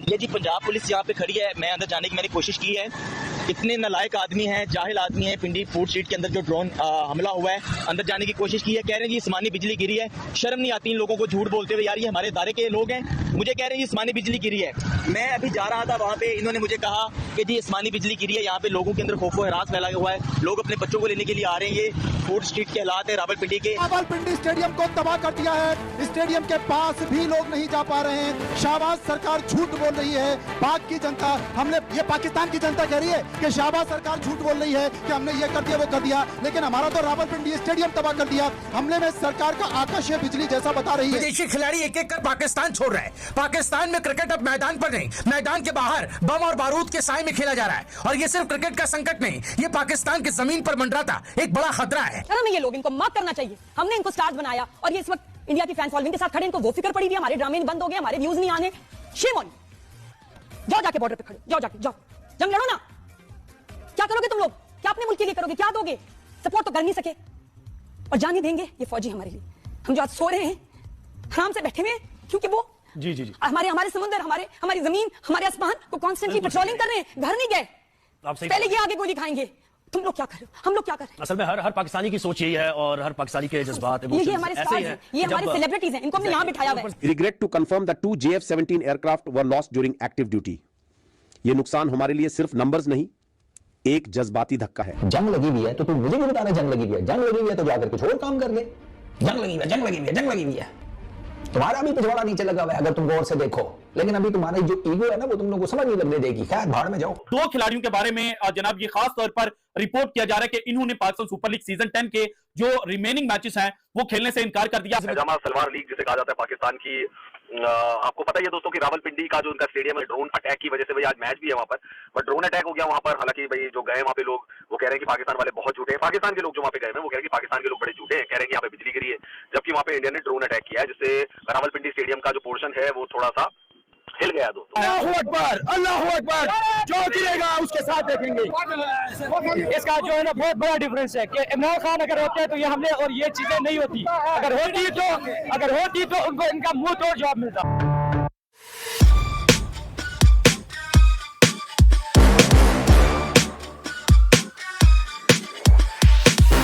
ये जी पंजाब पुलिस यहाँ पे खड़ी है, मैं अंदर जाने की मैंने कोशिश की है। इतने नालायक आदमी हैं, जाहिल आदमी हैं। पिंडी फूड स्ट्रीट के अंदर जो ड्रोन हमला हुआ है, अंदर जाने की कोशिश की है। कह रहे हैं जी आसमानी बिजली गिरी है। शर्म नहीं आती इन लोगों को झूठ बोलते हुए। यार ये हमारे इदारे के लोग हैं, मुझे कह रहे हैं जी आसमानी बिजली गिरी है। मैं अभी जा रहा था वहाँ पे, इन्होंने मुझे कहा कि जी आसमानी बिजली गिरी है। यहाँ पे लोगों के अंदर खौफो हरास फैला हुआ है, लोग अपने बच्चों को लेने के लिए आ रहे हैं। ये फूड स्ट्रीट के हालात है रावलपिंडी के। रावलपिंडी स्टेडियम को तबाह कर दिया है। स्टेडियम के पास भी लोग नहीं जा पा रहे हैं। शाहबाज सरकार झूठ बोल रही है। पाक की जनता, हमने ये पाकिस्तान की जनता कह रही है कि शाहबाज सरकार झूठ बोल रही है कि हमने ये कर दिया वो कर दिया, लेकिन हमारा तो रावलपिंडी स्टेडियम तबाह कर दिया। हमले में सरकार का आकाशीय बिजली जैसा बता रही है। विदेशी खिलाड़ी एक एक कर पाकिस्तान छोड़ रहे हैं। पाकिस्तान में क्रिकेट अब मैदान पर नहीं, मैदान के बाहर बम और बारूद के साए में खेला जा रहा है। और ये सिर्फ क्रिकेट का संकट नहीं, ये पाकिस्तान की जमीन पर मंडराता एक बड़ा खतरा है। ये लोग, इनको माफ करना चाहिए। हमने इनको स्टार्स बनाया और ये इस वक्त इंडिया की फैन फॉलोइंग के साथ खड़े। इनको वो फिक्र पड़ी हुई है, हमारे ड्रामे बंद हो गए, हमारे व्यूज नहीं आने। शेम ऑन, जाओ जाके बॉर्डर पे खड़े, जाओ जाके, जाओ जंग लड़ो ना। क्या करोगे तुम लोग? क्या अपने मुल्क के लिए करोगे? क्या दोगे? सपोर्ट तो कर नहीं सके और जान ही देंगे ये फौजी हमारे लिए। हम जो आज सो रहे हैं, आराम से बैठे हुए हैं, क्योंकि वो जी जी जी हमारे समुद्र, हमारी जमीन, हमारे आसमान को कॉन्स्टेंटली पेट्रोलिंग कर रहे हैं। घर नहीं गए, पहले ये आगे गोली खाएंगे। तुम लोग क्या कर रहे हो? हम लोग क्या कर रहे हैं? असल में हर पाकिस्तानी की सोच यही है और हर पाकिस्तानी के जज्बात ये हमारे स्टार्स हैं, ये हमारे सेलिब्रिटीज हैं, इनको हमने यहाँ बिठाया हुआ है। Regret to confirm that 2 JF-17 aircraft were lost during active duty. ये नुकसान हमारे लिए सिर्फ नंबर्स नहीं, एक जज्बाती धक्का है। जंग लगी हुई है तो तुम मुझे क्यों बता रहे जंग लगी हुई है? जंग लगी हुई है तो जाकर कुछ और काम कर ले। जंग लगी हुई है, जंग लगी हुई है, जंग लगी हुई है। तुम्हारा भी पिछवाड़ा नीचे लगा हुआ है अगर तुम गौर से देखो, लेकिन अभी तुम्हारी जो ईगो है ना वो तुम लोगों को समझ नहीं लगने देगी। खैर भाड़ में जाओ। दो खिलाड़ियों के बारे में जनाब ये खास तौर पर रिपोर्ट किया जा रहा है कि इन्होंने पाकिस्तान सुपर लीग सीजन 10 के जो रिमेनिंग मैचेस हैं वो खेलने से इनकार कर दिया। पैजामा सलवार लीग जिसे कहा जाता है पाकिस्तान की, आपको पता ही है दोस्तों कि रावलपिंडी का जो उनका स्टेडियम है, ड्रोन अटैक की वजह से भाई आज मैच भी है वहां पर, बट ड्रोन अटैक हो गया वहां पर। हालांकि भाई जो गए वहां पे लोग वो कह रहे हैं कि पाकिस्तान वाले बहुत झूठे हैं। पाकिस्तान के लोग जो वहां पे गए हैं वो कह रहे हैं कि पाकिस्तान के लोग बड़े झूठे हैं, कह रहे हैं कि यहाँ पे बिजली गिरी है, जबकि वहां पे इंडिया ने ड्रोन अटैक किया है जिससे रावलपिंडी स्टेडियम का जो पोर्शन है वो थोड़ा सा हिल गया दोस्तों। अल्लाहू अकबर, जो गिरेगा उसके साथ देखेंगे। इसका जो है ना बहुत बड़ा डिफरेंस है कि इमरान खान अगर होते हैं तो ये हमले और ये चीजें नहीं होती। अगर होती तो उनको इनका मुंह तोड़ जवाब मिलता।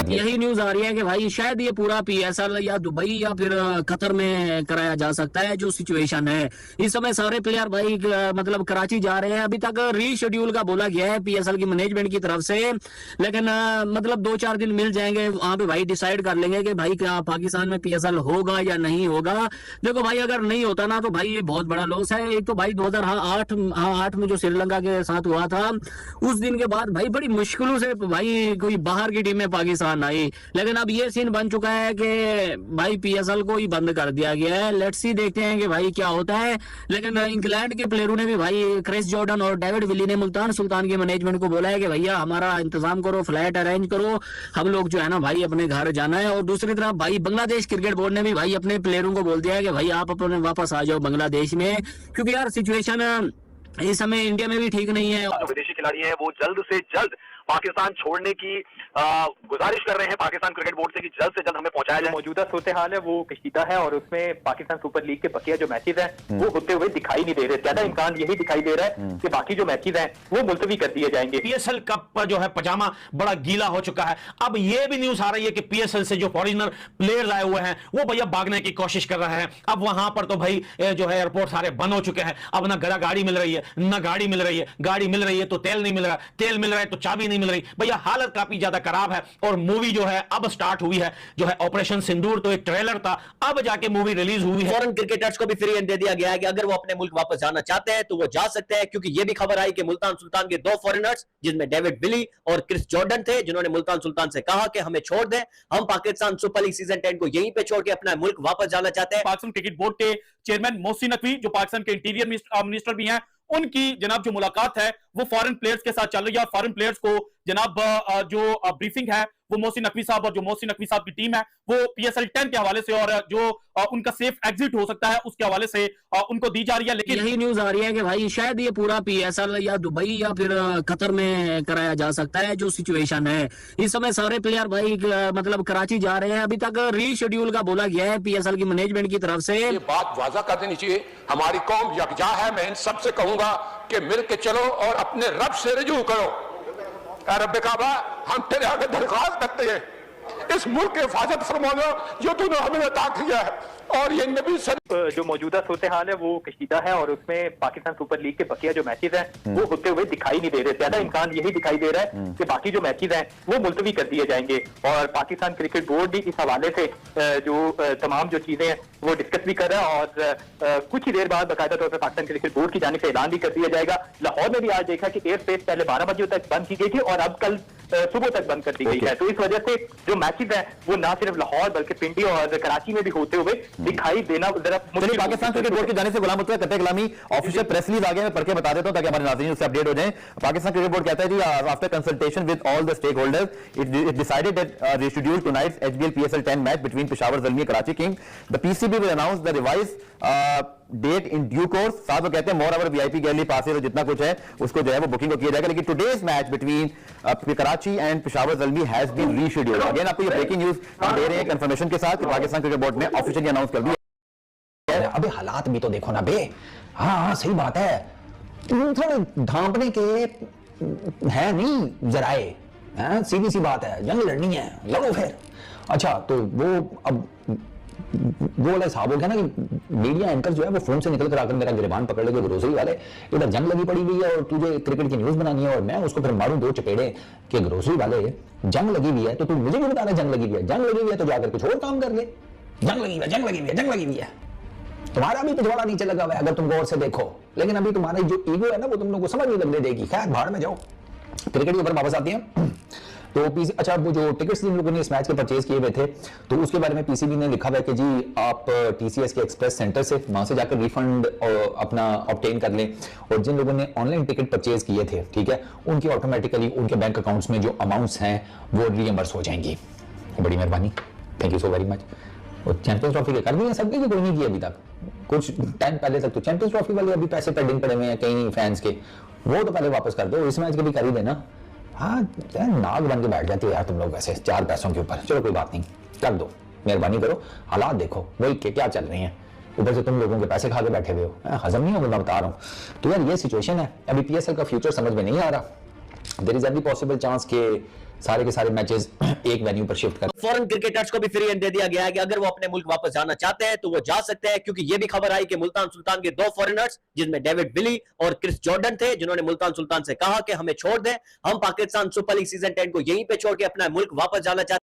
यही न्यूज आ रही है कि भाई शायद ये पूरा पीएसएल या दुबई या फिर कतर में कराया जा सकता है। जो सिचुएशन है इस समय सारे प्लेयर भाई मतलब कराची जा रहे हैं। अभी तक रीशेड्यूल का बोला गया है पीएसएल की मैनेजमेंट की तरफ से, लेकिन मतलब 2-4 दिन मिल जाएंगे, वहां पे भाई डिसाइड कर लेंगे कि भाई क्या पाकिस्तान में पीएसएल होगा या नहीं होगा। देखो भाई अगर नहीं होता ना तो भाई ये बहुत बड़ा लॉस है। एक तो भाई 2008 में जो श्रीलंका के साथ हुआ था, उस दिन के बाद भाई बड़ी मुश्किलों से भाई कोई बाहर की टीम में पाकिस्तान आई, लेकिन अब ये सीन बन चुका है कि भाई पीएसएल को ही बंद कर दिया गया है। लेट्स सी, देखते हैं कि भाई क्या होता है। लेकिन इंग्लैंड के प्लेयरों ने भी भाई क्रिस जॉर्डन और डेविड विली ने मुल्तान सुल्तान की मैनेजमेंट को बोला है कि भैया हमारा इंतजाम करो, फ्लाइट अरेंज करो, हम लोग जो है ना भाई अपने घर जाना है। और दूसरी तरफ भाई बांग्लादेश क्रिकेट बोर्ड ने भी भाई अपने प्लेयरों को बोल दिया है कि भाई आप अपने वापस आ जाओ बांग्लादेश में, क्योंकि यार सिचुएशन इस समय इंडिया में भी ठीक नहीं है। जो विदेशी खिलाड़ी हैं वो जल्द से जल्द पाकिस्तान छोड़ने की गुजारिश कर रहे हैं पाकिस्तान क्रिकेट बोर्ड से कि जल्द से जल्द हमें पहुंचाया जाए। मौजूदा सूरत हाल है वो कशीदा है और उसमें पाकिस्तान सुपर लीग के बकिया जो मैचेस हैं वो होते हुए दिखाई नहीं दे रहे। ज्यादा इम्कान यही दिखाई दे रहा है कि बाकी जो मैचेस हैं वो मुलतवी कर दिए जाएंगे। पीएसएल कप पर जो है पजामा बड़ा गीला हो चुका है। अब ये भी न्यूज आ रही है कि पीएसएल से जो फॉरेनर प्लेयर्स आए हुए हैं वो भैया भागने की कोशिश कर रहे हैं। अब वहां पर तो भाई जो है एयरपोर्ट सारे बंद हो चुके हैं। अब ना गाड़ी मिल रही है, ना गाड़ी मिल रही है, गाड़ी मिल रही है तो तेल नहीं मिल रहा, तेल मिल रहा है तो चाबी नहीं मिल रही। भैया हालत काफी ज्यादा खराब है। और मूवी जो है अब स्टार्ट हुई है, जो है ऑपरेशन सिंदूर, तो एक ट्रेलर था, अब जाके मूवी रिलीज हुई है। फॉरेन क्रिकेटर्स को भी फ्री एंड दे दिया गया है कि अगर वो अपने मुल्क वापस जाना चाहते हैं तो वो जा सकते हैं, क्योंकि ये भी खबर आई कि मुल्तान सुल्तान के 2 फॉरेनर्स जिसमें डेविड विली और क्रिस जॉर्डन थे, जिन्होंने मुल्तान सुल्तान से कहा कि हमें छोड़ दें, हम पाकिस्तान सुपर लीग सीजन 10 को यहीं पे छोड़ के अपना मुल्क वापस जाना चाहते हैं। पाकिस्तान क्रिकेट बोर्ड के चेयरमैन मोहसिन नकवी जो पाकिस्तान के इंटीरियर मिनिस्टर भी हैं, उनकी जनाब जो मुलाकात है वो फॉरेन प्लेयर्स के साथ चल रही है। फॉरेन प्लेयर्स को जनाब जो ब्रीफिंग है वो मोहसिन नकवी साहब, और जो मोहसिन नकवी साहब की टीम है वो PSL 10 के हवाले से और जो उनका सेफ एग्जिट हो सकता है उसके हवाले से उनको दी जा रही है। लेकिन यही न्यूज आ रही है कि भाई शायद ये पूरा PSL या दुबई या फिर कतर में कराया जा सकता है। जो सिचुएशन है इस समय सारे प्लेयर भाई मतलब कराची जा रहे हैं। अभी तक रीशेड्यूल का बोला गया है PSL की मैनेजमेंट की तरफ से। ये बात वाजा कर देनी चाहिए, हमारी कौम यकजा है। मैं इन सबसे कहूंगा कि मिल के चलो और अपने रब से रजू करो। रब काबा, हम तेरे आगे दरख्वास्त करते हैं, इस मुल्क की हिफाजत फरमाना जो तूने हमें अता किया है। और ये नबी जो मौजूदा सूरत हाल है वो कशीदा है और उसमें पाकिस्तान सुपर लीग के बकिया जो मैचेस हैं वो होते हुए दिखाई नहीं दे रहे। ज्यादा इम्कान यही दिखाई दे रहा है कि बाकी जो मैचेस हैं वो मुलतवी कर दिए जाएंगे। और पाकिस्तान क्रिकेट बोर्ड भी इस हवाले से जो तमाम जो चीजें हैं वो डिस्कस भी कर रहा है और कुछ ही देर बाद बाकायदा तौर पर पाकिस्तान क्रिकेट बोर्ड की जानिब से ऐलान भी कर दिया जाएगा। लाहौर में भी आज देखा कि एयर स्पेस पहले 12 बजे तक बंद की गई थी और अब कल सुबह तक बंद कर दी गई है। तो इस वजह से जो मैचेस हैं वो ना सिर्फ लाहौर बल्कि पिंडी और कराची में भी होते हुए दिखाई देना जरा मुश्किल। पाकिस्तान क्रिकेट बोर्ड की जानिब से गुलाम मुस्तफा कत्ते कलामी ऑफिशियल प्रेस रिलीज आ गया, मैं पढ़ के बता देता हूं ताकि हमारे नाज़रीन उससे अपडेट हो जाएं। पाकिस्तान क्रिकेट बोर्ड कहता है जी, after consultation with all the stakeholders it decided that reschedule tonight's HBL PSL 10 match between Peshawar Zalmi and Karachi King. The PCB will announce the revise date in due course. साथ में कहते हैं moreover VIP gallery passes और जितना कुछ है उसको जो है वो बुकिंग को किया जाएगा। लेकिन today's match between Karachi and Peshawar Zalmi has been rescheduled. Again आपको ये ब्रेकिंग न्यूज हम दे रहे हैं कंफर्मेशन के साथ कि पाकिस्तान क्रिकेट बोर्ड ने ऑफिशियली अनाउंस कर दिया। अबे हालात भी तो देखो ना बे। हाँ सही बात है, थोड़े ढांपने के है नहीं जराए। सीधी सी बात है, जंग लड़नी है, लड़ो फिर। अच्छा तो वो अब वो वाला हिसाब हो गया ना कि मीडिया एंकर जो है वो फोन से निकल कर आकर मेरा गिरबान पकड़ लेके ग्रोसरी वाले, इधर जंग लगी पड़ी हुई है और तुझे क्रिकेट की न्यूज बनानी है और मैं उसको फिर मारूं दो चपेड़े कि ग्रोसरी वाले जंग लगी हुई है तो तू मुझे भी बता रहा जंग लगी हुई है। जंग लगी हुई है तो जाकर कुछ और काम कर ले। जंग लगी हुई है, जंग लगी हुई है, जंग लगी हुई है। तुम्हारा भी पिछवाड़ा नीचे लगा हुआ है अगर तुम गौर से देखो, लेकिन अभी तुम्हारी जो ईगो है ना वो तुम लोगों को समझ नहीं लगने देगी। खैर भाड़ में जाओ, क्रिकेट के ऊपर वापस आते हैं। तो अच्छा वो जो टिकट्स जिन लोगों ने इस मैच के परचेज किए हुए थे तो उसके बारे में PCB ने लिखा हुआ है कि जी आप TCS के एक्सप्रेस सेंटर से वहां से जाकर रिफंड अपना ऑब्टेन कर लें। और जिन लोगों ने ऑनलाइन टिकट परचेज किए थे, ठीक है, उनके ऑटोमेटिकली उनके बैंक अकाउंट्स में जो अमाउंट्स हैं वो रियम्बर्स हो जाएंगी। बड़ी मेहरबानी, thank you so very much. और चैंपियंस ट्रॉफी के कर दिए सबके, कोई नहीं किया अभी तक। कुछ टाइम पहले तक तो चैंपियंस ट्रॉफी वाले अभी पैसे पेंडिंग पड़े हुए हैं कई फैंस के, वो तो पहले वापस कर दो। इस मैच के भी कर ही देना। हाँ नाग बन के बैठ जाती हो यार तुम लोग वैसे चार पैसों के ऊपर। चलो कोई बात नहीं, कर दो, मेहरबानी करो। हालात देखो वही के क्या चल रही हैं, ऊपर से तुम लोगों के पैसे खा के बैठे हुए हो। हजम नहीं होगा, मैं बता रहा हूँ। तो यार ये सिचुएशन है, अभी PSL का फ्यूचर समझ में नहीं आ रहा। There is every possible chance के सारे के सारे मैचेस एक वेन्यू पर शिफ्ट कर। फॉरेन क्रिकेटर्स को भी फ्री एंड दे दिया गया है कि अगर वो अपने मुल्क वापस जाना चाहते हैं तो वो जा सकते हैं, क्योंकि ये भी खबर आई कि मुल्तान सुल्तान के 2 फॉरेनर्स जिसमें डेविड विली और क्रिस जॉर्डन थे, जिन्होंने मुल्तान सुल्तान से कहा कि हमें छोड़ दें, हम पाकिस्तान सुपर लीग सीजन 10 को यहीं पे छोड़ के अपना मुल्क वापस जाना चाहते हैं।